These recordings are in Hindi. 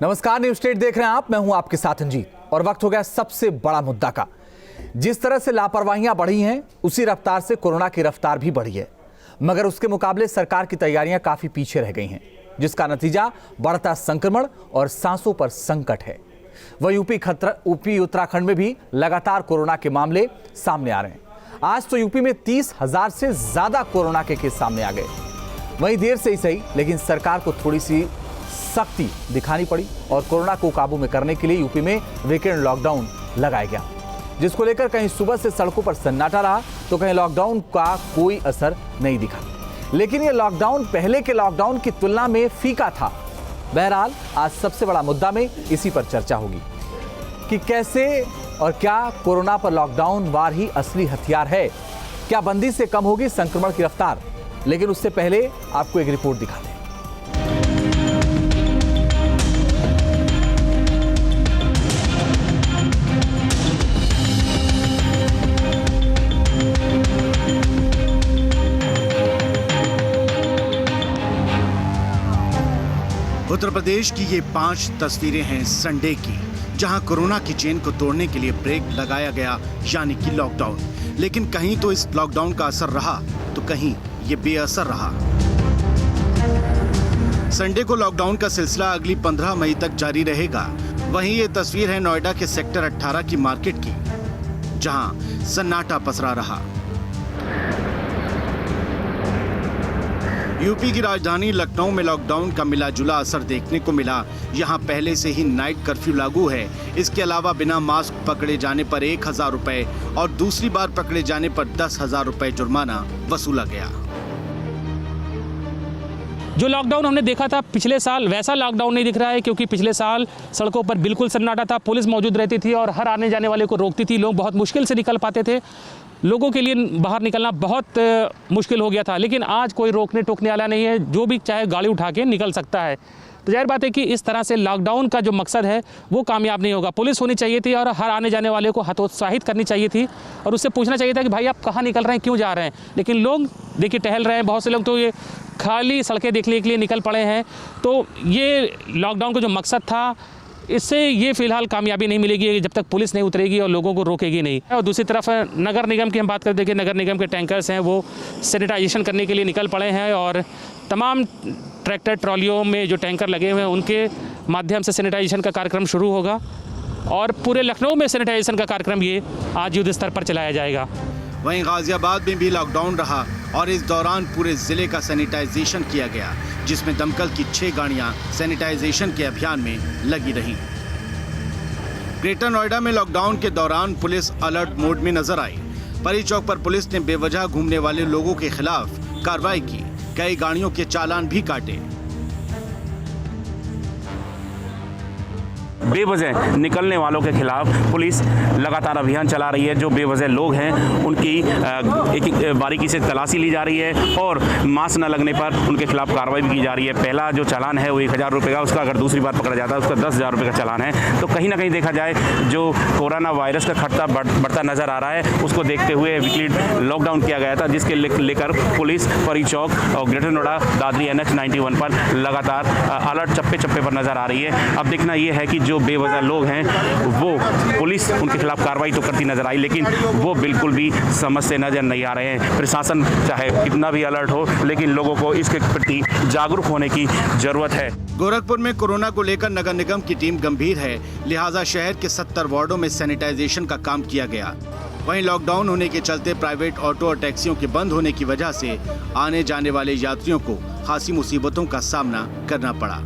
नमस्कार, न्यूज स्टेट देख रहे हैं आप। मैं हूं आपके साथ अंजीत और वक्त हो गया सबसे बड़ा मुद्दा का। जिस तरह से लापरवाहियां बढ़ी हैं उसी रफ्तार से कोरोना की रफ्तार भी बढ़ी है, मगर उसके मुकाबले सरकार की तैयारियां काफी पीछे रह गई हैं, जिसका नतीजा बढ़ता संक्रमण और सांसों पर संकट है। वह यूपी उत्तराखंड में भी लगातार कोरोना के मामले सामने आ रहे हैं। आज तो यूपी में 30,000 से ज्यादा कोरोना के केस सामने आ गए। वहीं देर से ही सही, लेकिन सरकार को थोड़ी सी सख्ती दिखानी पड़ी और कोरोना को काबू में करने के लिए यूपी में वीकेंड लॉकडाउन लगाया गया, जिसको लेकर कहीं सुबह से सड़कों पर सन्नाटा रहा तो कहीं लॉकडाउन का कोई असर नहीं दिखा। लेकिन ये लॉकडाउन पहले के लॉकडाउन की तुलना में फीका था। बहरहाल आज सबसे बड़ा मुद्दा में इसी पर चर्चा होगी कि कैसे और क्या कोरोना पर लॉकडाउन वार ही असली हथियार है। क्या बंदी से कम होगी संक्रमण की रफ्तार? लेकिन उससे पहले आपको एक रिपोर्ट दिखा दें। उत्तर प्रदेश की ये 5 तस्वीरें हैं संडे की, जहां कोरोना की चेन को तोड़ने के लिए ब्रेक लगाया गया, यानी कि लॉकडाउन। लेकिन कहीं तो इस लॉकडाउन का असर रहा तो कहीं ये बेअसर रहा। संडे को लॉकडाउन का सिलसिला अगली 15 मई तक जारी रहेगा। वहीं ये तस्वीर है नोएडा के सेक्टर 18 की मार्केट की, जहां सन्नाटा पसरा रहा। यूपी की राजधानी लखनऊ में लॉकडाउन का मिला जुला असर देखने को मिला। यहां पहले से ही नाइट कर्फ्यू लागू है। इसके अलावा बिना मास्क पकड़े जाने पर 1,000 रुपए और दूसरी बार पकड़े जाने पर 10,000 रुपए जुर्माना वसूला गया। जो लॉकडाउन हमने देखा था पिछले साल, वैसा लॉकडाउन नहीं दिख रहा है, क्योंकि पिछले साल सड़कों पर बिल्कुल सन्नाटा था। पुलिस मौजूद रहती थी और हर आने जाने वाले को रोकती थी। लोग बहुत मुश्किल से निकल पाते थे। लोगों के लिए बाहर निकलना बहुत मुश्किल हो गया था। लेकिन आज कोई रोकने टोकने वाला नहीं है, जो भी चाहे गाड़ी उठा के निकल सकता है। तो जाहिर बात है कि इस तरह से लॉकडाउन का जो मकसद है वो कामयाब नहीं होगा। पुलिस होनी चाहिए थी और हर आने जाने वाले को हतोत्साहित करनी चाहिए थी और उससे पूछना चाहिए था कि भाई आप कहाँ निकल रहे हैं, क्यों जा रहे हैं। लेकिन लोग देखिए टहल रहे हैं। बहुत से लोग तो ये खाली सड़कें देखने के लिए निकल पड़े हैं। तो ये लॉकडाउन का जो मकसद था, इससे ये फिलहाल कामयाबी नहीं मिलेगी जब तक पुलिस नहीं उतरेगी और लोगों को रोकेगी नहीं। और दूसरी तरफ नगर निगम की हम बात करते हैं कि नगर निगम के टैंकर्स हैं वो सैनिटाइजेशन करने के लिए निकल पड़े हैं और तमाम ट्रैक्टर ट्रॉलियों में जो टैंकर लगे हुए हैं उनके माध्यम से सैनिटाइजेशन का कार्यक्रम शुरू होगा और पूरे लखनऊ में सैनिटाइजेशन का कार्यक्रम ये आज युद्ध स्तर पर चलाया जाएगा। वहीं गाजियाबाद में भी लॉकडाउन रहा और इस दौरान पूरे जिले का सैनिटाइजेशन किया गया, जिसमें दमकल की 6 गाड़ियां सैनिटाइजेशन के अभियान में लगी रहीं। ग्रेटर नोएडा में लॉकडाउन के दौरान पुलिस अलर्ट मोड में नजर आई। परी चौक पर पुलिस ने बेवजह घूमने वाले लोगों के खिलाफ कार्रवाई की। कई गाड़ियों के चालान भी काटे। बेवजह निकलने वालों के खिलाफ पुलिस लगातार अभियान चला रही है। जो बेवजह लोग हैं उनकी एक बारीकी से तलाशी ली जा रही है और मास्क न लगने पर उनके खिलाफ कार्रवाई भी की जा रही है। पहला जो चालान है वो 1,000 रुपये का, उसका अगर दूसरी बार पकड़ा जाता है उसका 10,000 रुपये का चालान है। तो कहीं ना कहीं देखा जाए जो कोरोना वायरस का खतरा बढ़ता नजर आ रहा है, उसको देखते हुए वीकली लॉकडाउन किया गया था, जिसके लेकर पुलिस परी चौक और ग्रेटर नोएडा दादरी NH 91 पर लगातार अलर्ट चप्पे चप्पे पर नजर आ रही है। अब देखना ये है कि जो बेवजह लोग हैं वो पुलिस उनके खिलाफ कार्रवाई तो करती नजर आई, लेकिन वो बिल्कुल भी समझ से नजर नहीं आ रहे हैं। प्रशासन चाहे कितना भी अलर्ट हो, लेकिन लोगों को इसके प्रति जागरूक होने की जरूरत है। गोरखपुर में कोरोना को लेकर नगर निगम की टीम गंभीर है, लिहाजा शहर के 70 वार्डों में सैनिटाइजेशन का काम किया गया। वहीं लॉकडाउन होने के चलते प्राइवेट ऑटो और टैक्सियों के बंद होने की वजह से आने जाने वाले यात्रियों को खासी मुसीबतों का सामना करना पड़ा।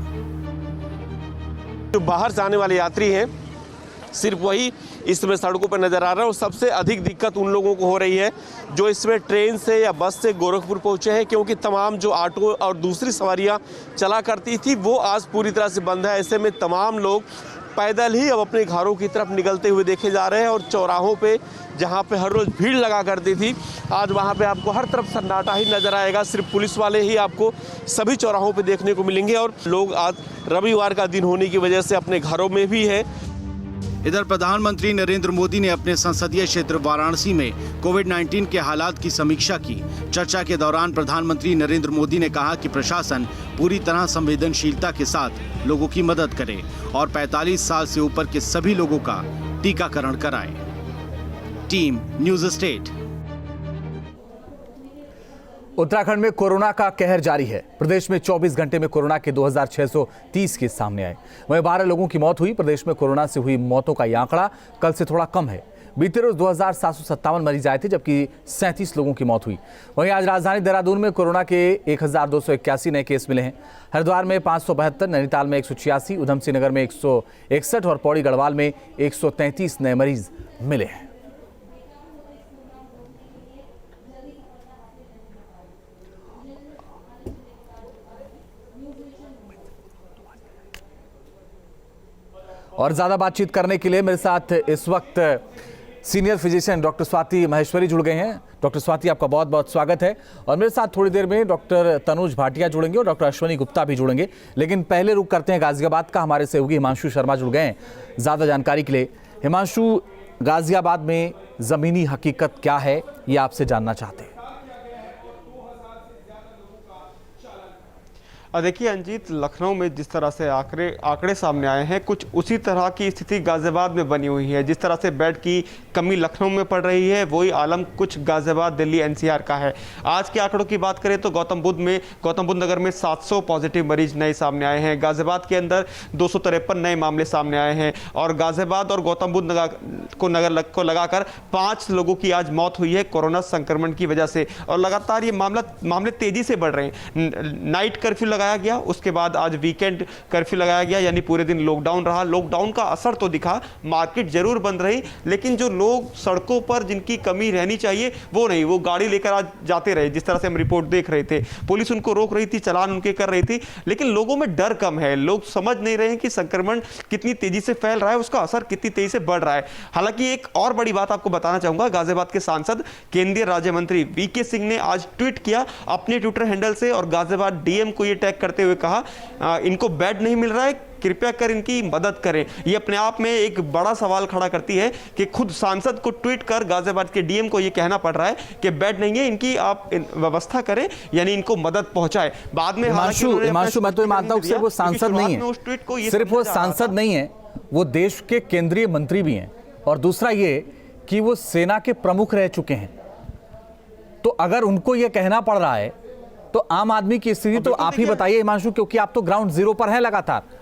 जो बाहर से आने वाले यात्री हैं सिर्फ वही इस समय सड़कों पर नजर आ रहा है और सबसे अधिक दिक्कत उन लोगों को हो रही है जो इसमें ट्रेन से या बस से गोरखपुर पहुंचे हैं, क्योंकि तमाम जो ऑटो और दूसरी सवारियां चला करती थी वो आज पूरी तरह से बंद है। ऐसे में तमाम लोग पैदल ही अब अपने घरों की तरफ निकलते हुए देखे जा रहे हैं और चौराहों पे जहां पे हर रोज़ भीड़ लगा करती थी, आज वहां पे आपको हर तरफ सन्नाटा ही नज़र आएगा। सिर्फ पुलिस वाले ही आपको सभी चौराहों पे देखने को मिलेंगे और लोग आज रविवार का दिन होने की वजह से अपने घरों में भी है। इधर प्रधानमंत्री नरेंद्र मोदी ने अपने संसदीय क्षेत्र वाराणसी में कोविड-19 के हालात की समीक्षा की। चर्चा के दौरान प्रधानमंत्री नरेंद्र मोदी ने कहा कि प्रशासन पूरी तरह संवेदनशीलता के साथ लोगों की मदद करे और 45 साल से ऊपर के सभी लोगों का टीकाकरण कराए। Team news state. उत्तराखंड में कोरोना का कहर जारी है। प्रदेश में 24 घंटे में कोरोना के 2630 केस सामने आए। वहीं 12 लोगों की मौत हुई। प्रदेश में कोरोना से हुई मौतों का यह आंकड़ा कल से थोड़ा कम है। बीते रोज 2757 मरीज आए थे, जबकि 37 लोगों की मौत हुई। वहीं आज राजधानी देहरादून में कोरोना के 1281 नए केस मिले हैं। हरिद्वार में 572, नैनीताल में 186, उधमसिंह नगर में 161 और पौड़ी गढ़वाल में 133 नए मरीज मिले हैं। और ज्यादा बातचीत करने के लिए मेरे साथ इस वक्त senior physician doctor Swati Maheshwari जुड़ गए हैं। डॉक्टर स्वाति, आपका बहुत बहुत स्वागत है। और मेरे साथ थोड़ी देर में डॉक्टर तनुज भाटिया जुड़ेंगे और डॉक्टर अश्वनी गुप्ता भी जुड़ेंगे। लेकिन पहले रुक करते हैं गाजियाबाद का। हमारे सहयोगी हिमांशु शर्मा जुड़ गए हैं ज़्यादा जानकारी के लिए। हिमांशु, गाजियाबाद में ज़मीनी हकीकत क्या है, ये आपसे जानना चाहते हैं। देखिए अंजीत, लखनऊ में जिस तरह से आंकड़े सामने आए हैं, कुछ उसी तरह की स्थिति गाजियाबाद में बनी हुई है। जिस तरह से बेड की कमी लखनऊ में पड़ रही है, वही आलम कुछ गाजियाबाद, दिल्ली, एनसीआर का है। आज के आंकड़ों की बात करें तो गौतम बुद्ध नगर में 700 पॉजिटिव मरीज नए सामने आए हैं। गाजियाबाद के अंदर 253 नए मामले सामने आए हैं और गाजियाबाद और गौतम बुद्ध नगर को लगाकर 5 लोगों की आज मौत हुई है कोरोना संक्रमण की वजह से। और लगातार ये मामले तेजी से बढ़ रहे हैं। नाइट कर्फ्यू लगाया गया, उसके बाद आज वीकेंड कर्फ्यू लगाया गया, यानी पूरे दिन लॉकडाउन रहा। लॉकडाउन का असर तो दिखा, मार्केट जरूर बंद रही, लेकिन जो लोग सड़कों पर जिनकी कमी रहनी चाहिए वो नहीं, वो गाड़ी लेकर आज जाते रहे। जिस तरह से हम रिपोर्ट देख रहे थे, पुलिस उनको रोक रही थी, चालान उनके कर रही थी, लेकिन लोगों में डर कम है। लोग समझ नहीं रहे हैं कि संक्रमण कितनी तेजी से फैल रहा है, उसका असर कितनी तेजी से बढ़ रहा है। हालांकि एक और बड़ी बात आपको बताना चाहूंगा, गाजियाबाद के सांसद केंद्रीय राज्य मंत्री वीके सिंह ने आज ट्वीट किया अपने ट्विटर हैंडल से और गाजियाबाद डीएम को यह टैग करते हुए कहा इनको बेड नहीं मिल रहा है, कृपया कर इनकी मदद करें। ये अपने आप में एक बड़ा सवाल खड़ा करती है कि खुद सांसद को ट्वीट कर गाजियाबाद के डीएम को ये कहना पड़ रहा है कि बेड नहीं है, इनकी आप व्यवस्था करें, यानी इनको मदद पहुंचाएं। बाद में हिमांशु, मैं तो मानता हूं सिर्फ वो सांसद नहीं है, सिर्फ वो सांसद नहीं है, वो देश के केंद्रीय मंत्री भी हैं। और दूसरा ये कि वो सेना के प्रमुख रह चुके हैं। तो अगर उनको ये कहना पड़ रहा है तो आम आदमी की स्थिति तो आप ही बताइए हिमांशु, क्योंकि आप तो ग्राउंड जीरो पर हैं लगातार।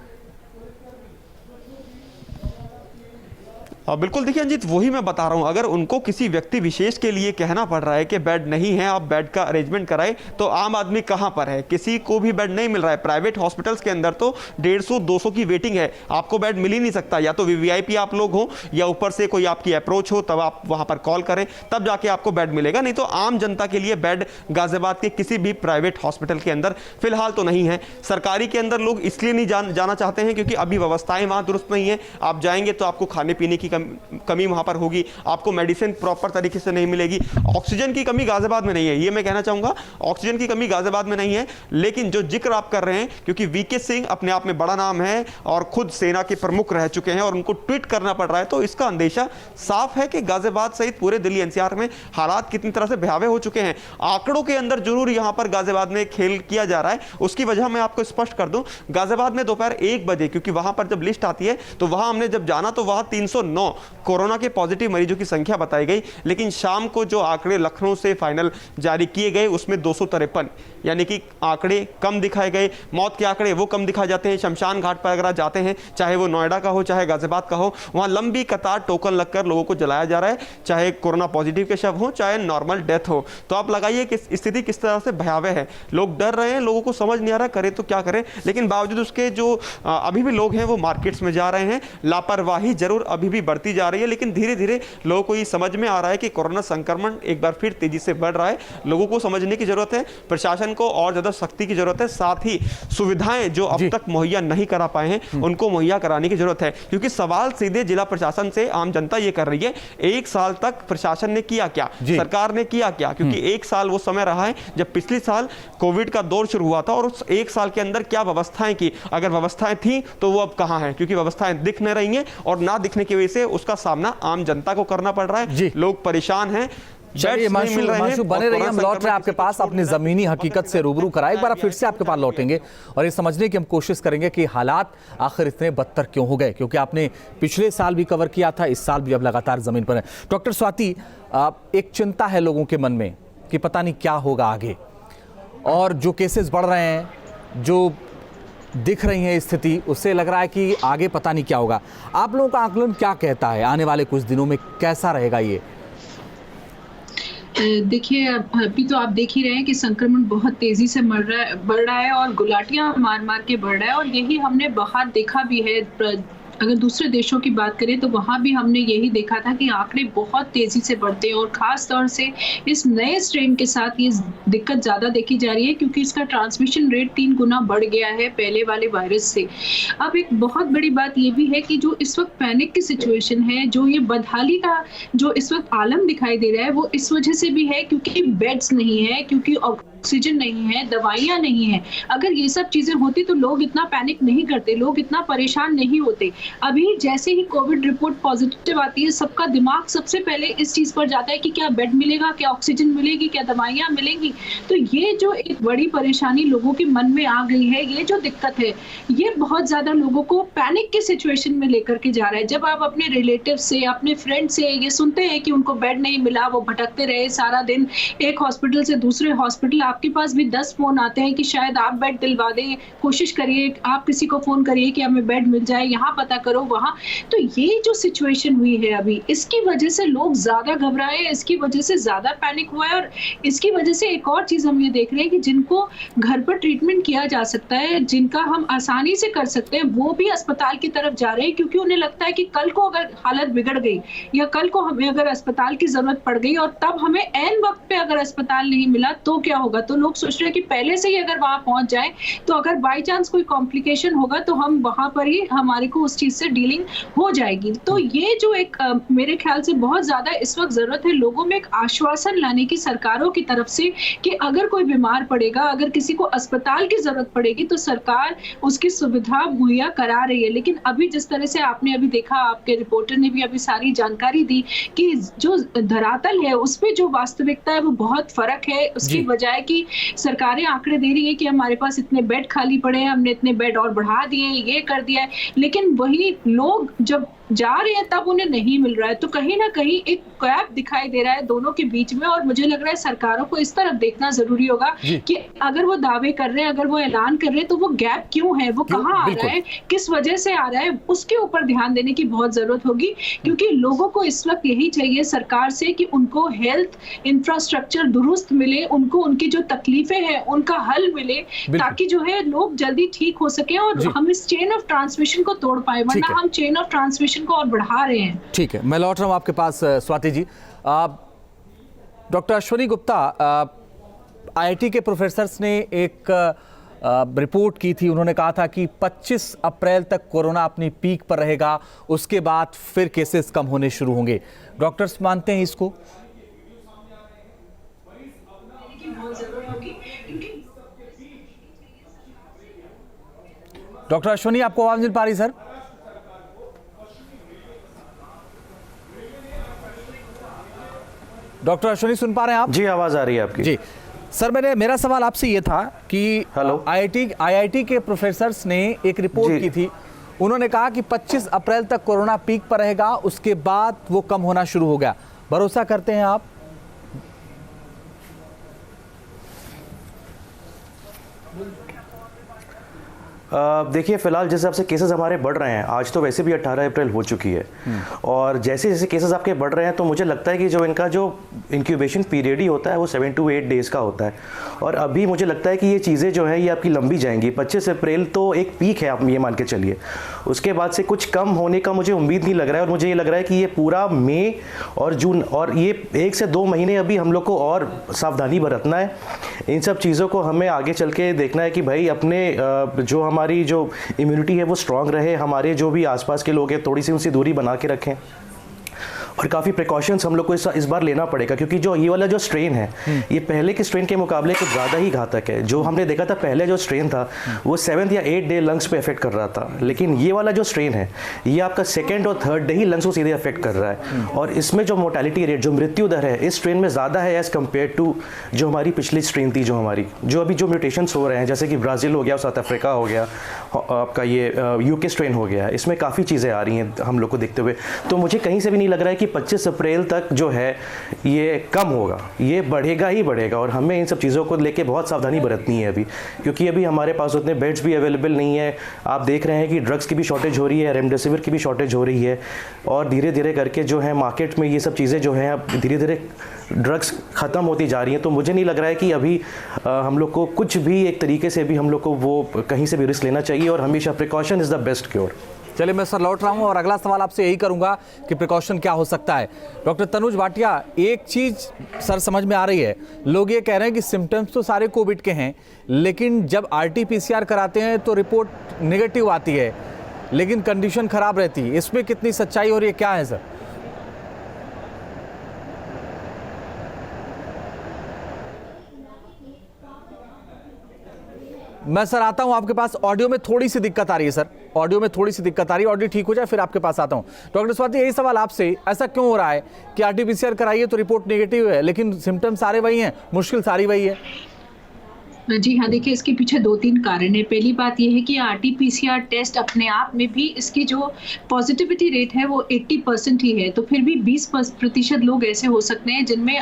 बिल्कुल, देखिए अंजित, वही मैं बता रहा हूं, अगर उनको किसी व्यक्ति विशेष के लिए कहना पड़ रहा है कि बेड नहीं है, आप बेड का अरेंजमेंट कराएं, तो आम आदमी कहां पर है? किसी को भी बेड नहीं मिल रहा है। प्राइवेट हॉस्पिटल्स के अंदर तो 150-200 की वेटिंग है, आपको बेड मिल ही नहीं सकता। या तो वीवीआईपी आप लोग हो या ऊपर से कोई आपकी अप्रोच हो, तब आप वहां पर कॉल करें, तब जाके आपको बेड मिलेगा। नहीं तो आम जनता के लिए बेड गाजियाबाद के किसी भी प्राइवेट हॉस्पिटल के अंदर फिलहाल तो नहीं है। सरकारी के अंदर लोग इसलिए नहीं जाना चाहते हैं क्योंकि अभी व्यवस्थाएं वहां दुरुस्त नहीं है। आप जाएंगे तो आपको खाने पीने की कमी वहां पर होगी, आपको मेडिसिन प्रॉपर तरीके से नहीं मिलेगी। ऑक्सीजन की कमी गाजियाबाद में नहीं है, ये मैं कहना चाहूंगा, ऑक्सीजन की कमी गाजियाबाद में नहीं है। लेकिन जो जिक्र आप कर रहे हैं, क्योंकि वीके सिंह अपने आप में बड़ा नाम है और खुद सेना के प्रमुख रह चुके हैं और उनको ट्वीट करना पड़ रहा है, तो इसका अंदेशा साफ है कि गाजियाबाद सहित पूरे दिल्ली एनसीआर में हालात कितनी तरह से भयावह हो चुके हैं। आंकड़ों के अंदर जरूर यहां पर गाजियाबाद में खेल किया जा रहा है। उसकी वजह मैं आपको स्पष्ट कर दूं, गाजियाबाद में दोपहर 1 बजे, क्योंकि वहां पर जब लिस्ट आती है तो वहां हमने जब जाना तो वहां 309 कोरोना के पॉजिटिव मरीजों की संख्या बताई गई। लेकिन शाम को जो आंकड़े लखनऊ से फाइनल जारी किए गए उसमें 253, यानी कि आंकड़े कम दिखाए गए। मौत के आंकड़े वो कम दिखाए जाते हैं। शमशान घाट पर अगर जाते हैं, चाहे वो नोएडा का हो चाहे गाजियाबाद का हो, वहां लंबी कतार टोकन लगकर लोगों को जलाया जा रहा है, चाहे कोरोना पॉजिटिव के शव हो चाहे नॉर्मल डेथ हो। तो आप लगाइए कि स्थिति किस तरह से भयावह है। लोग डर रहे हैं, लोगों को समझ नहीं आ रहा करे तो क्या करें। लेकिन बावजूद उसके जो अभी भी लोग हैं वो मार्केट्स में जा रहे हैं। लापरवाही जरूर अभी भी बढ़ती जा रही है, लेकिन धीरे धीरे लोगों को ये समझ में आ रहा है कि कोरोना संक्रमण एक बार फिर तेजी से बढ़ रहा है। लोगों को समझने की जरूरत है, प्रशासन को और ज्यादा सख्ती की जरूरत है, साथ ही सुविधाएं जो अब तक मुहैया नहीं करा पाए हैं उनको मुहैया कराने की जरूरत है। क्योंकि सवाल सीधे जिला प्रशासन से आम जनता ये कर रही है, एक साल तक प्रशासन ने किया क्या, सरकार ने किया क्या? क्योंकि एक साल वो समय रहा है जब पिछले साल कोविड का दौर शुरू हुआ था, और उस एक साल के अंदर क्या व्यवस्थाएं की, अगर व्यवस्थाएं थी तो वो अब कहां हैं? क्योंकि व्यवस्थाएं दिख नहीं रही हैं, और ना दिखने की वजह से उसका सामना आम जनता को करना पड़ रहा है। लोग परेशान हैं। चलिए हिमांशु बने रहिए, हम लौट रहे हैं आपके पास अपनी जमीनी हकीकत से रूबरू कराए। एक बार फिर से आपके पास लौटेंगे और ये समझने की हम कोशिश करेंगे कि हालात आखिर इतने बदतर क्यों हो गए, क्योंकि आपने पिछले साल भी कवर किया था, इस साल भी अब लगातार जमीन पर है। डॉक्टर स्वाति, एक चिंता है लोगों के मन में कि पता नहीं क्या होगा आगे, और जो केसेस बढ़ रहे हैं, जो दिख रही है स्थिति, उससे लग रहा है कि आगे पता नहीं क्या होगा। आप लोगों का आकलन क्या कहता है, आने वाले कुछ दिनों में कैसा रहेगा ये? देखिए, अभी तो आप देख ही रहे हैं कि संक्रमण बहुत तेजी से बढ़ रहा है और गुलाटियां मार मार के बढ़ रहा है, और यही हमने बाहर देखा भी है। अगर दूसरे देशों की बात करें तो वहाँ भी हमने यही देखा था कि आंकड़े बहुत तेजी से बढ़ते हैं, और खास तौर से इस नए स्ट्रेन के साथ ये दिक्कत ज़्यादा देखी जा रही है, क्योंकि इसका ट्रांसमिशन रेट 3 गुना बढ़ गया है पहले वाले वायरस से। अब एक बहुत बड़ी बात ये भी है कि जो इस वक्त पैनिक की सिचुएशन है, जो ये बदहाली का जो इस वक्त आलम दिखाई दे रहा है, वो इस वजह से भी है क्योंकि बेड्स नहीं है, क्योंकि ऑक्सीजन नहीं है, दवाइयाँ नहीं है। अगर ये सब चीज़ें होती तो लोग इतना पैनिक नहीं करते, लोग इतना परेशान नहीं होते। अभी जैसे ही कोविड रिपोर्ट पॉजिटिव आती है, सबका दिमाग सबसे पहले इस चीज पर जाता है कि क्या बेड मिलेगा, क्या ऑक्सीजन मिलेगी, क्या दवाइयां मिलेंगी। तो ये जो एक बड़ी परेशानी लोगों के मन में आ गई है, ये जो दिक्कत है, ये बहुत ज्यादा लोगों को पैनिक की सिचुएशन में लेकर के जा रहा है। जब आप अपने रिलेटिव से, अपने फ्रेंड से ये सुनते हैं कि उनको बेड नहीं मिला, वो भटकते रहे सारा दिन एक हॉस्पिटल से दूसरे हॉस्पिटल, आपके पास भी 10 फोन आते हैं कि शायद आप बेड दिलवा दें, कोशिश करिए, आप किसी को फोन करिए कि हमें बेड मिल जाए, यहाँ पता करो वहां। तो ये जो सिचुएशन हुई है अभी, इसकी वजह से लोग ज्यादा घबराए, इसकी वजह से ज्यादा पैनिक हुआ है, और इसकी वजह से एक और चीज हम ये देख रहे हैं कि जिनको घर पर ट्रीटमेंट किया जा सकता है, जिनका हम आसानी से कर सकते हैं, वो भी अस्पताल की तरफ जा रहे हैं, क्योंकि उन्हें लगता है कि कल को अगर हालत बिगड़ गई या कल को हमें अगर अस्पताल की जरूरत पड़ गई और तब हमें ऐन वक्त पे अगर अस्पताल नहीं मिला तो क्या होगा। तो लोग सोच रहे हैं कि पहले से ही अगर वहां पहुंच जाए तो अगर बाई चांस कोई कॉम्प्लिकेशन होगा तो हम वहां पर ही हमारे को उस चीज से डीलिंग हो जाएगी। तो ये जो एक मेरे ख्याल से बहुत ज्यादा इस वक्त जरूरत है लोगों में एक आश्वासन लाने की सरकारों की तरफ से कि अगर कोई बीमार पड़ेगा, अगर किसी को अस्पताल की जरूरत पड़ेगी तो सरकार उसकी सुविधा मुहैया करा रही है। लेकिन अभी जिस तरह से आपने अभी देखा, आपके रिपोर्टर ने भी अभी सारी जानकारी दी कि जो धरातल है उस पे जो वास्तविकता है वो बहुत फर्क है। उसकी बजाय कि सरकारें आंकड़े दे रही है कि हमारे पास इतने बेड खाली पड़े हैं, हमने इतने बेड और बढ़ा दिए, ये कर दिया है, लेकिन वही लोग जब जा रहे हैं तब उन्हें नहीं मिल रहा है। तो कहीं ना कहीं एक गैप दिखाई दे रहा है दोनों के बीच में, और मुझे लग रहा है सरकारों को इस तरफ देखना जरूरी होगा कि अगर वो दावे कर रहे हैं, अगर वो ऐलान कर रहे हैं, तो वो गैप क्यों है, वो कहाँ आ रहा है, किस वजह से आ रहा है, उसके ऊपर ध्यान देने की बहुत जरूरत होगी। क्योंकि लोगों को इस वक्त यही चाहिए सरकार से कि उनको हेल्थ इंफ्रास्ट्रक्चर दुरुस्त मिले, उनको उनकी जो तकलीफें हैं उनका हल मिले, ताकि जो है लोग जल्दी ठीक हो सके और हम इस चेन ऑफ ट्रांसमिशन को तोड़ पाए, वरना हम चेन ऑफ ट्रांसमिशन को और बढ़ा रहे हैं। ठीक है, मैं लौट रहा हूं आपके पास स्वाति जी। डॉक्टर अश्वनी गुप्ता, आईआईटी के प्रोफेसर्स ने एक रिपोर्ट की थी, उन्होंने कहा था कि 25 अप्रैल तक कोरोना अपनी पीक पर रहेगा, उसके बाद फिर केसेस कम होने शुरू होंगे। डॉक्टर्स मानते हैं इसको? डॉक्टर अश्वनी, आपको आवाज मिल पा रही सर? डॉक्टर अश्वनी सुन पा रहे हैं आप? जी, आवाज आ रही है आपकी। जी सर, मेरा सवाल आपसे ये था कि आईआईटी के प्रोफेसर्स ने एक रिपोर्ट की थी, उन्होंने कहा कि 25 अप्रैल तक कोरोना पीक पर रहेगा, उसके बाद वो कम होना शुरू हो गया। भरोसा करते हैं आप? देखिए फ़िलहाल जिस हिसाब से केसेस हमारे बढ़ रहे हैं, आज तो वैसे भी 18 अप्रैल हो चुकी है, और जैसे जैसे केसेस आपके बढ़ रहे हैं तो मुझे लगता है कि जो इनका जो इंक्यूबेशन पीरियड ही होता है वो 7 to 8 डेज़ का होता है, और अभी मुझे लगता है कि ये चीज़ें जो है ये आपकी लंबी जाएंगी। 25 अप्रैल तो एक पीक है, आप ये मान के चलिए, उसके बाद से कुछ कम होने का मुझे उम्मीद नहीं लग रहा है, और मुझे ये लग रहा है कि ये पूरा मई और जून और ये 1 से 2 महीने अभी हम लोग को और सावधानी बरतना है। इन सब चीज़ों को हमें आगे चल के देखना है कि भाई अपने जो हमारी जो इम्यूनिटी है वो स्ट्रांग रहे, हमारे जो भी आसपास के लोग हैं थोड़ी सी उनसे दूरी बना के रखें, और काफ़ी प्रिकॉशंस हम लोग को इस बार लेना पड़ेगा, क्योंकि जो ये वाला जो स्ट्रेन है ये पहले के स्ट्रेन के मुकाबले कुछ ज़्यादा ही घातक है। जो हमने देखा था पहले जो स्ट्रेन था वो 7th या 8th डे लंग्स पे अफेक्ट कर रहा था, लेकिन ये वाला जो स्ट्रेन है ये आपका 2nd और 3rd डे ही लंग्स को सीधे अफेक्ट कर रहा है, और इसमें जो मोर्टेलिटी रेट, जो मृत्यु दर है इस स्ट्रेन में ज़्यादा है एज़ कम्पेयर टू जो हमारी पिछली स्ट्रेन थी, जो हमारी जो अभी जो म्यूटेशंस हो रहे हैं, जैसे कि ब्राज़ील हो गया, साउथ अफ्रीका हो गया, आपका ये UK स्ट्रेन हो गया, इसमें काफ़ी चीज़ें आ रही हैं हम लोग को देखते हुए। तो मुझे कहीं से भी नहीं लग रहा है कि 25 अप्रैल तक जो है ये कम होगा, ये बढ़ेगा ही बढ़ेगा, और हमें इन सब चीज़ों को लेके बहुत सावधानी बरतनी है अभी, क्योंकि अभी हमारे पास उतने बेड्स भी अवेलेबल नहीं है। आप देख रहे हैं कि ड्रग्स की भी शॉर्टेज हो रही है, रेमडेसिविर की भी शॉर्टेज हो रही है, और धीरे धीरे करके जो है मार्केट में ये सब चीज़ें जो हैं अब धीरे धीरे ड्रग्स ख़त्म होती जा रही हैं। तो मुझे नहीं लग रहा है कि अभी हम लोग को कुछ भी एक तरीके से भी हम लोग को वो कहीं से भी रिस्क लेना चाहिए, और हमेशा precaution is the best cure. चलिए मैं सर लौट रहा हूं और अगला सवाल आपसे यही करूंगा कि प्रिकॉशन क्या हो सकता है। डॉक्टर तनुज भाटिया, एक चीज सर समझ में आ रही है, लोग ये कह रहे हैं कि सिम्टम्स तो सारे कोविड के हैं, लेकिन जब RT-PCR कराते हैं तो रिपोर्ट नेगेटिव आती है, लेकिन कंडीशन खराब रहती है। इसमें कितनी सच्चाई हो रही है, क्या है सर? मैं सर आता हूं आपके पास, ऑडियो में थोड़ी सी दिक्कत आ रही है सर, ऑडियो में थोड़ी सी दिक्कत आ रही है, ऑडियो ठीक हो जाए फिर आपके पास आता हूं। डॉक्टर स्वाति, यही सवाल आपसे, ऐसा क्यों हो रहा है कि RT-PCR कराइए तो रिपोर्ट नेगेटिव है, लेकिन सिम्टम्स सारे वही हैं, मुश्किल सारी वही है? जी हाँ, देखिए इसके पीछे 2-3 कारण है। पहली बात यह है कि RT-PCR टेस्ट अपने आप में भी इसकी जो पॉजिटिविटी रेट है वो 80% ही है, तो फिर भी 20% लोग ऐसे हो सकते हैं जिनमें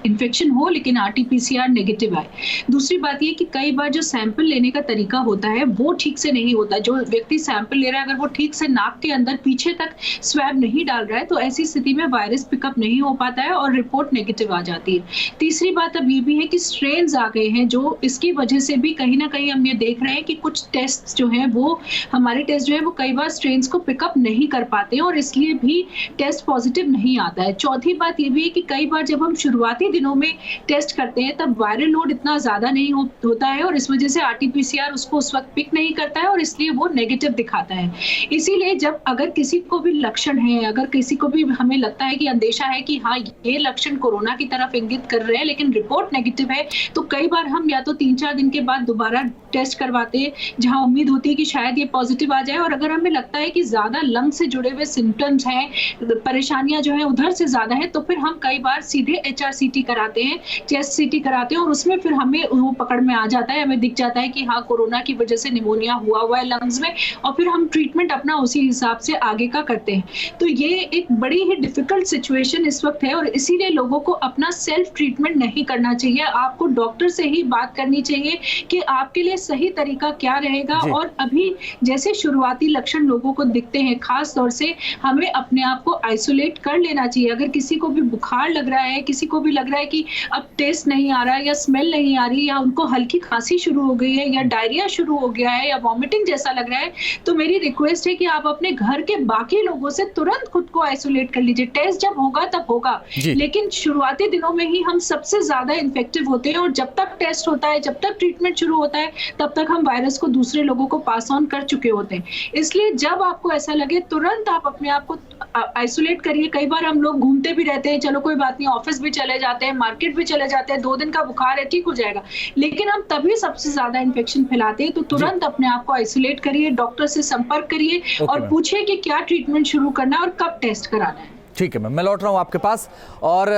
इन्फेक्शन हो लेकिन RT-PCR नेगेटिव आए। दूसरी बात यह कि कई बार जो सैंपल लेने का तरीका होता है वो ठीक से नहीं होता। जो व्यक्ति सैंपल ले रहा है अगर वो ठीक से नाक के अंदर पीछे तक स्वैब नहीं डाल रहा है तो ऐसी स्थिति में वायरस पिकअप नहीं हो पाता है और रिपोर्ट नेगेटिव आ जाती है। तीसरी बात अब ये भी है कि स्ट्रेन्स आ गए हैं, जो इसकी वजह से भी कहीं ना कहीं हम ये देख रहे हैं कि कुछ टेस्ट जो हैं वो हमारे टेस्ट जो है वो कई बार स्ट्रेन्स को पिकअप नहीं कर पाते हैं और इसलिए भी टेस्ट पॉजिटिव नहीं आता है। चौथी बात ये भी है कि कई बार जब हम शुरुआती दिनों में टेस्ट करते हैं तब वायरल लोड इतना ज़्यादा नहीं होता है और इस वजह से RT-PCR उसको उस वक्त पिक नहीं करता है और इसलिए वो नेगेटिव दिखाता है। इसीलिए जब अगर किसी को भी लक्षण है, अगर किसी को भी हमें लगता है कि अंदेशा है कि हाँ ये लक्षण कोरोना की तरफ इंगित कर रहे हैं लेकिन रिपोर्ट नेगेटिव है, तो कई बार हम या तो 3-4 दिन के बाद दोबारा टेस्ट करवाते हैं जहां उम्मीद होती है कि शायद ये पॉजिटिव आ जाए, और अगर हमें लगता है कि ज्यादा लंग से जुड़े हुए सिम्टम्स हैं, परेशानियां जो है उधर से ज्यादा है, तो फिर हम कई बार सीधे HRCT कराते हैं, चेस्ट CT कराते हैं और उसमें फिर हमें वो पकड़ में आ जाता है, हमें दिख जाता है कि हाँ कोरोना की वजह से निमोनिया हुआ है लंग्स में, और फिर हम ट्रीटमेंट अपना उसी हिसाब से आगे का करते हैं। तो ये एक बड़ी ही डिफिकल्ट सिचुएशन इस वक्त है और इसीलिए लोगों को अपना सेल्फ ट्रीटमेंट नहीं करना चाहिए। आपको डॉक्टर से ही बात करनी चाहिए कि आपके लिए सही तरीका क्या रहेगा। और अभी जैसे शुरुआती लक्षण लोगों को दिखते हैं, खास तौर से हमें अपने आप को आइसोलेट कर लेना चाहिए। अगर किसी को भी बुखार लग रहा है, किसी को भी लग रहा है कि अब टेस्ट नहीं आ रहा है या स्मेल नहीं आ रही या उनको हल्की खांसी शुरू हो गई है या डायरिया शुरू हो गया है या वॉमिटिंग जैसा लग रहा है, तो मेरी रिक्वेस्ट है कि आप अपने घर के बाकी लोगों से तुरंत खुद को आइसोलेट कर लीजिए। टेस्ट जब होगा तब होगा, लेकिन शुरुआती दिनों में ही हम सबसे ज्यादा इन्फेक्टिव होते हैं और जब तक टेस्ट होता है, जब तक ट्रीटमेंट शुरू होता है, तब तक हम वायरस को दूसरे लोगों को पास ऑन कर चुके होते हैं। इसलिए जब आपको ऐसा लगे तुरंत आप अपने आप को आइसोलेट करिए। कई बार हम लोग घूमते भी रहते हैं, चलो कोई बात नहीं, ऑफिस भी चले जाते हैं, मार्केट भी चले जाते हैं, 2 दिन का बुखार है ठीक हो जाएगा, लेकिन हम तभी सबसे ज्यादा इन्फेक्शन फैलाते हैं। तो तुरंत अपने आप को आइसोलेट करिए, डॉक्टर से संपर्क करिए और पूछिए कि क्या ट्रीटमेंट शुरू करना है और कब टेस्ट कराना है। ठीक है मैम, मैं लौट रहा हूँ आपके पास। और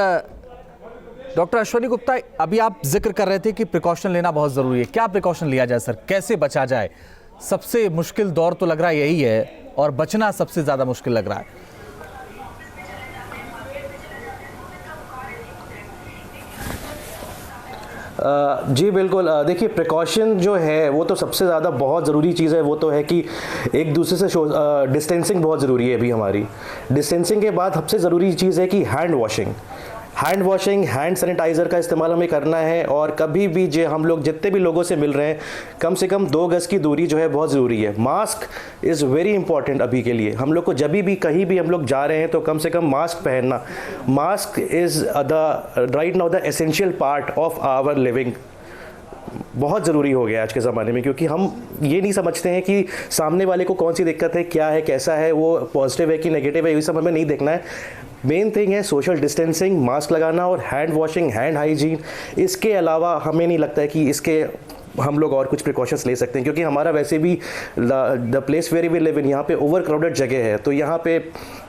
डॉक्टर अश्वनी गुप्ता, अभी आप जिक्र कर रहे थे कि प्रिकॉशन लेना बहुत ज़रूरी है। क्या प्रिकॉशन लिया जाए सर, कैसे बचा जाए? सबसे मुश्किल दौर तो लग रहा है यही है और बचना सबसे ज़्यादा मुश्किल लग रहा है। जी बिल्कुल। देखिए, प्रिकॉशन जो है वो तो सबसे ज़्यादा बहुत ज़रूरी चीज़ है। वो तो है कि एक दूसरे से डिस्टेंसिंग बहुत ज़रूरी है। अभी हमारी डिस्टेंसिंग के बाद सबसे ज़रूरी चीज़ है कि हैंड वॉशिंग, हैंड सैनिटाइज़र का इस्तेमाल हमें करना है। और कभी भी जो हम लोग जितने भी लोगों से मिल रहे हैं, कम से कम 2 गज़ की दूरी जो है बहुत ज़रूरी है। मास्क इज़ वेरी इंपॉर्टेंट अभी के लिए। हम लोग को जब भी कहीं भी हम लोग जा रहे हैं तो कम से कम मास्क पहनना। Mask is the right now the essential part of our living. बहुत ज़रूरी हो गया आज के ज़माने में, क्योंकि हम ये नहीं समझते हैं कि सामने वाले को कौन सी दिक्कत है, क्या है, कैसा है, वो पॉजिटिव है कि नेगेटिव है, ये सब हमें नहीं देखना है। मेन थिंग है सोशल डिस्टेंसिंग, मास्क लगाना और हैंड वॉशिंग, हैंड हाइजीन। इसके अलावा हमें नहीं लगता है कि इसके हम लोग और कुछ प्रिकॉशंस ले सकते हैं, क्योंकि हमारा वैसे भी the place where we live in, यहाँ पे ओवर क्राउडेड जगह है। तो यहाँ पे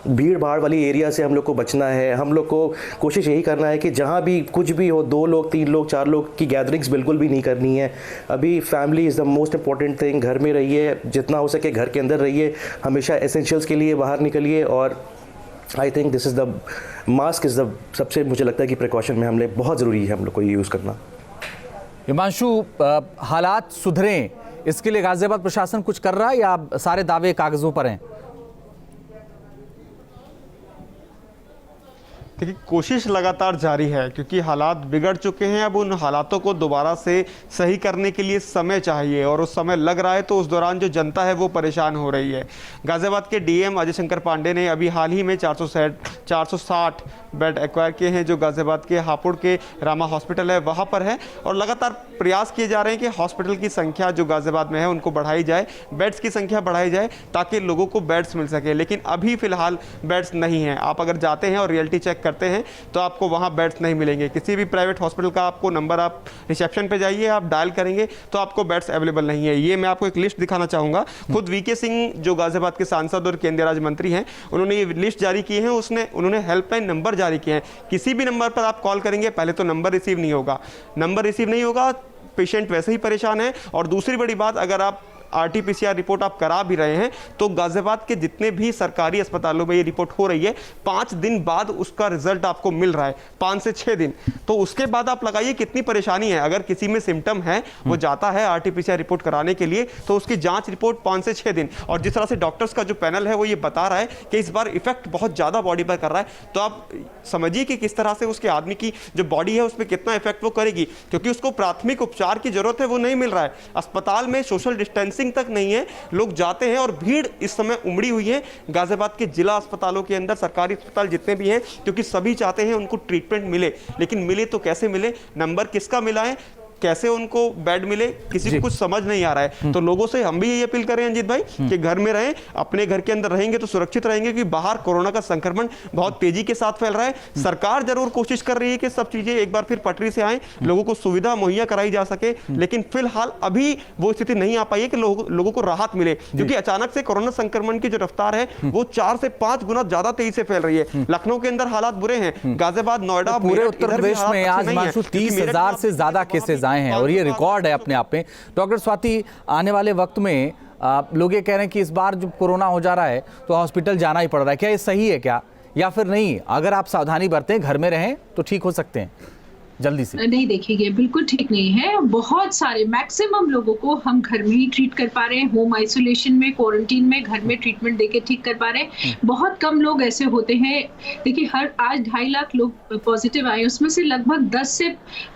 भीड़ भाड़ वाली एरिया से हम लोग को बचना है। हम लोग को कोशिश यही करना है कि जहाँ भी कुछ भी हो, 2 लोग, 3 लोग, 4 लोग की गैदरिंग्स बिल्कुल भी नहीं करनी है। अभी family is the most important thing. घर में रहिए, जितना हो सके घर के अंदर रहिए, हमेशा एसेंशियल्स के लिए बाहर निकलिए। और I think this is the mask is the सबसे, मुझे लगता है कि प्रिकॉशन में हमने बहुत ज़रूरी है हम लोग को ये यूज़ करना। हिमांशु, हालात सुधरें इसके लिए गाजियाबाद प्रशासन कुछ कर रहा है या सारे दावे कागजों पर हैं? देखिए, कोशिश लगातार जारी है, क्योंकि हालात बिगड़ चुके हैं। अब उन हालातों को दोबारा से सही करने के लिए समय चाहिए, और उस समय लग रहा है तो उस दौरान जो जनता है वो परेशान हो रही है। गाजियाबाद के डीएम अजय शंकर पांडे ने अभी हाल ही में 460 बेड एक्वायर किए हैं, जो गाजियाबाद के हापुड़ के रामा हॉस्पिटल है वहाँ पर है। और लगातार प्रयास किए जा रहे हैं कि हॉस्पिटल की संख्या जो गाजियाबाद में है उनको बढ़ाई जाए, बेड्स की संख्या बढ़ाई जाए, ताकि लोगों को बेड्स मिल सके। लेकिन अभी फ़िलहाल बेड्स नहीं हैं। आप अगर जाते हैं और रियलिटी चेक करते हैं तो आपको वहाँ बेड्स नहीं मिलेंगे। किसी भी प्राइवेट हॉस्पिटल का आपको नंबर, आप रिसेप्शन पे जाइए, आप डायल करेंगे तो आपको बेड्स अवेलेबल नहीं है। ये मैं आपको एक लिस्ट दिखाना चाहूँगा। खुद वीके सिंह जो गाजियाबाद के सांसद और केंद्रीय राज्य मंत्री हैं, उन्होंने ये लिस्ट जारी की है। उन्होंने हेल्पलाइन नंबर जारी किए हैं। किसी भी नंबर पर आप कॉल करेंगे, पहले तो नंबर रिसीव नहीं होगा, पेशेंट वैसे ही परेशान है। और दूसरी बड़ी बात, अगर आप RT-PCR रिपोर्ट आप करा भी रहे हैं तो गाजियाबाद के जितने भी सरकारी अस्पतालों में ये रिपोर्ट हो रही है, 5 दिन बाद उसका रिजल्ट आपको मिल रहा है, 5 से 6 दिन। तो उसके बाद आप लगाइए कितनी परेशानी है। अगर किसी में सिम्टम है, वो जाता है RT-PCR रिपोर्ट कराने के लिए, तो उसकी जांच रिपोर्ट 5 से 6 दिन। और जिस तरह से डॉक्टर्स का जो पैनल है वो ये बता रहा है कि इस बार इफेक्ट बहुत ज़्यादा बॉडी पर कर रहा है, तो आप समझिए कि किस तरह से उसके आदमी की जो बॉडी है उस पर कितना इफेक्ट वो करेगी, क्योंकि उसको प्राथमिक उपचार की जरूरत है, वो नहीं मिल रहा है। अस्पताल में सोशल डिस्टेंसिंग तक नहीं है, लोग जाते हैं और भीड़ इस समय उमड़ी हुई है गाजियाबाद के जिला अस्पतालों के अंदर, सरकारी अस्पताल जितने भी हैं, क्योंकि सभी चाहते हैं उनको ट्रीटमेंट मिले। लेकिन मिले तो कैसे मिले, नंबर किसका मिला है, कैसे उनको बेड मिले, किसी को कुछ समझ नहीं आ रहा है। तो लोगों से हम भी यही अपील कर रहे हैं अंजित भाई कि घर में रहें, अपने घर के अंदर रहेंगे तो सुरक्षित रहेंगे, क्योंकि बाहर कोरोना का संक्रमण बहुत तेजी के साथ फैल रहा है। सरकार जरूर कोशिश कर रही है कि सब चीजें एक बार फिर पटरी से आए, लोगों को सुविधा मुहैया कराई जा सके, लेकिन फिलहाल अभी वो स्थिति नहीं आ पाई है कि लोगों को राहत मिले, क्योंकि अचानक से कोरोना संक्रमण की जो रफ्तार है वो 4 से 5 गुना ज्यादा तेजी से फैल रही है। लखनऊ के अंदर हालात बुरे हैं, गाजियाबाद, नोएडा, पूरे उत्तर प्रदेश में आज 30,000 से ज्यादा केसेज आए हैं और ये रिकॉर्ड है अपने आप में। डॉक्टर स्वाति, आने वाले वक्त में लोग ये कह रहे हैं कि इस बार जब कोरोना हो जा रहा है तो हॉस्पिटल जाना ही पड़ रहा है, क्या ये सही है क्या, या फिर नहीं, अगर आप सावधानी बरतें, घर में रहें तो ठीक हो सकते हैं जल्दी से? नहीं, देखिए बिल्कुल ठीक नहीं है। बहुत सारे मैक्सिमम लोगों को हम घर में ही ट्रीट कर पा रहे हैं, होम आइसोलेशन में, क्वारंटीन में, घर में ट्रीटमेंट देके ठीक कर पा रहे हैं। बहुत कम लोग ऐसे होते हैं, देखिए आज 2.5 लाख लोग पॉजिटिव आए, उसमें से लगभग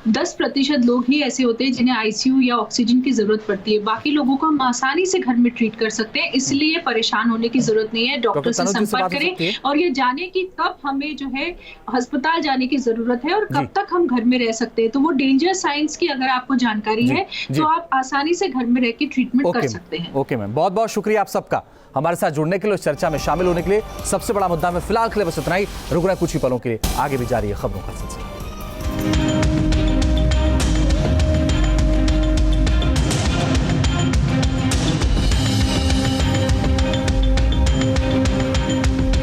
10% लोग ही ऐसे होते हैं जिन्हें ICU या ऑक्सीजन की जरूरत पड़ती है। बाकी लोगों को हम आसानी से घर में ट्रीट कर सकते हैं, इसलिए परेशान होने की जरूरत नहीं है। डॉक्टर से संपर्क करें और ये जाने की कब हमें जो है अस्पताल जाने की जरूरत है और कब तक हम घर में रह सकते हैं। तो वो डेंजर साइंस की अगर आपको जानकारी है तो आप आसानी से घर में रह के ट्रीटमेंट कर सकते हैं। ओके मैम, बहुत बहुत शुक्रिया आप सबका हमारे साथ जुड़ने के लिए, इस चर्चा में शामिल होने के लिए। सबसे बड़ा मुद्दा में फिलहाल के लिए बस इतना ही। रुक रहा है कुछ ही पलों के लिए, आगे भी जारी है खबरों का सिलसिला।